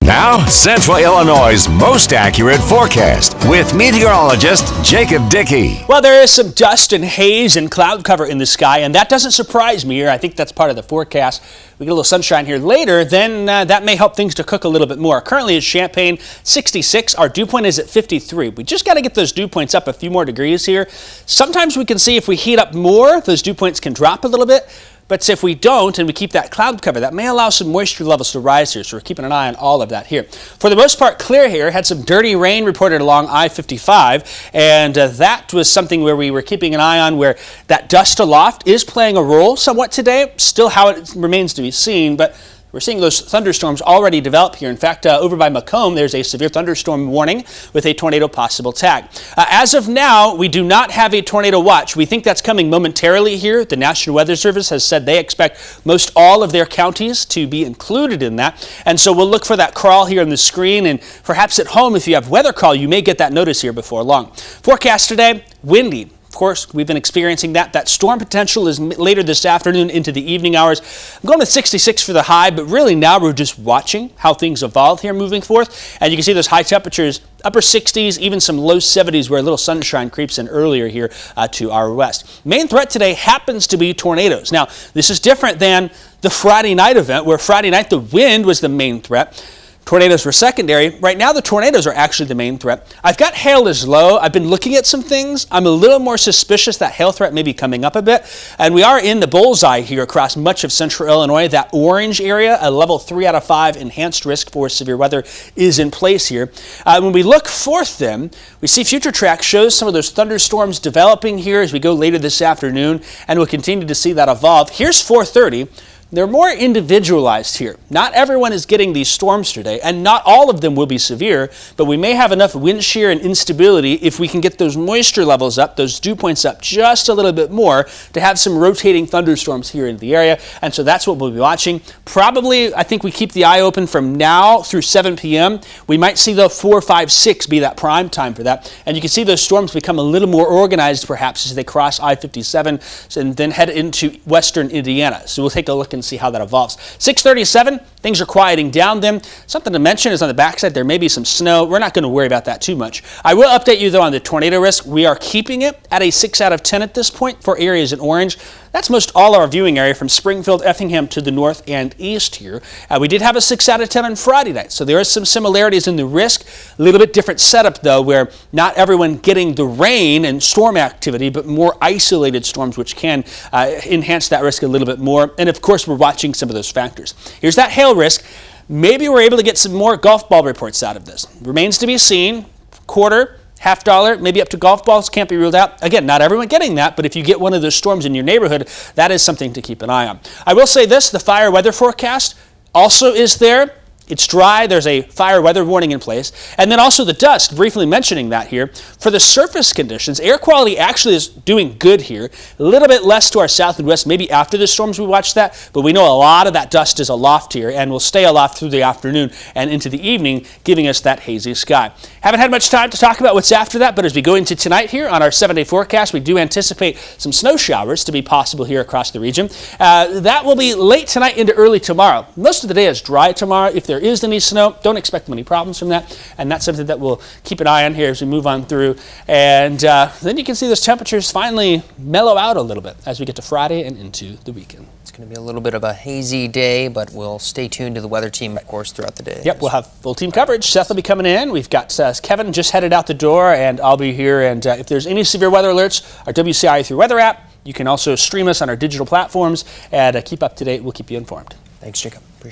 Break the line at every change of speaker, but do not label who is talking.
Now, Central Illinois' most accurate forecast with meteorologist Jacob Dickey.
Well, there is some dust and haze and cloud cover in the sky, and that doesn't surprise me here. I think that's part of the forecast. We get a little sunshine here later, then that may help things to cook a little bit more. Currently it's Champaign 66. Our dew point is at 53. We just got to get those dew points up a few more degrees here. Sometimes we can see if we heat up more, those dew points can drop a little bit. But if we don't and we keep that cloud cover, that may allow some moisture levels to rise here. So we're keeping an eye on all of that here. For the most part, clear here. Had some dirty rain reported along I-55. And that was something where we were keeping an eye on, where that dust aloft is playing a role somewhat today. Still how it remains to be seen. But we're seeing those thunderstorms already develop here. In fact, over by Macomb, there's a severe thunderstorm warning with a tornado possible tag. As of now, we do not have a tornado watch. We think that's coming momentarily here. The National Weather Service has said they expect most all of their counties to be included in that. And so we'll look for that crawl here on the screen. And perhaps at home, if you have weather call, you may get that notice here before long. Forecast today, windy. Of course, we've been experiencing that. That storm potential is later this afternoon into the evening hours. I'm going with 66 for the high, but really now we're just watching how things evolve here moving forth. And you can see those high temperatures, upper 60s, even some low 70s where a little sunshine creeps in earlier here to our west. Main threat today happens to be tornadoes. Now, this is different than the Friday night event, where Friday night the wind was the main threat. Tornadoes were secondary. Right now, the tornadoes are actually the main threat. I've got hail as low. I've been looking at some things. I'm a little more suspicious that hail threat may be coming up a bit. And we are in the bullseye here across much of central Illinois. That orange area, a level 3 out of 5 enhanced risk for severe weather, is in place here. When we look forth then, we see future track shows some of those thunderstorms developing here as we go later this afternoon, and we'll continue to see that evolve. Here's 4:30. They're more individualized here. Not everyone is getting these storms today, and not all of them will be severe, but we may have enough wind shear and instability if we can get those moisture levels up, those dew points up just a little bit more to have some rotating thunderstorms here in the area. And so that's what we'll be watching. Probably, I think we keep the eye open from now through 7 p.m. We might see the 4, 5, 6 be that prime time for that. And you can see those storms become a little more organized perhaps as they cross I-57 and then head into western Indiana. So we'll take a look and see how that evolves. 6:37, things are quieting down then. Something to mention is on the backside there may be some snow. We're not going to worry about that too much. I will update you though on the tornado risk. We are keeping it at a 6 out of 10 at this point for areas in orange. That's most all our viewing area from Springfield, Effingham to the north and east here. We did have a 6 out of 10 on Friday night, so there are some similarities in the risk. A little bit different setup though, where not everyone getting the rain and storm activity, but more isolated storms, which can enhance that risk a little bit more. And of course, we're watching some of those factors. Here's that hail risk. Maybe we're able to get some more golf ball reports out of this. Remains to be seen. Quarter, half dollar, maybe up to golf balls, can't be ruled out. Again, not everyone getting that, but if you get one of those storms in your neighborhood, that is something to keep an eye on. I will say this, the fire weather forecast also is there. It's dry. There's a fire weather warning in place. And then also the dust, briefly mentioning that here. For the surface conditions, air quality actually is doing good here. A little bit less to our south and west, maybe after the storms we watch that, but we know a lot of that dust is aloft here and will stay aloft through the afternoon and into the evening, giving us that hazy sky. Haven't had much time to talk about what's after that, but as we go into tonight here on our 7-day forecast, we do anticipate some snow showers to be possible here across the region. That will be late tonight into early tomorrow. Most of the day is dry tomorrow. If there is any snow, don't expect many problems from that, and that's something that we'll keep an eye on here as we move on through. And then you can see those temperatures finally mellow out a little bit as we get to Friday and into the weekend.
It's going to be a little bit of a hazy day, but we'll stay tuned to the weather team, of course, throughout the day.
Yep, we'll have full team coverage. Seth will be coming in. We've got Kevin just headed out the door, and I'll be here. And if there's any severe weather alerts, our WCIA 3 weather app, you can also stream us on our digital platforms and keep up to date. We'll keep you informed.
Thanks, Jacob.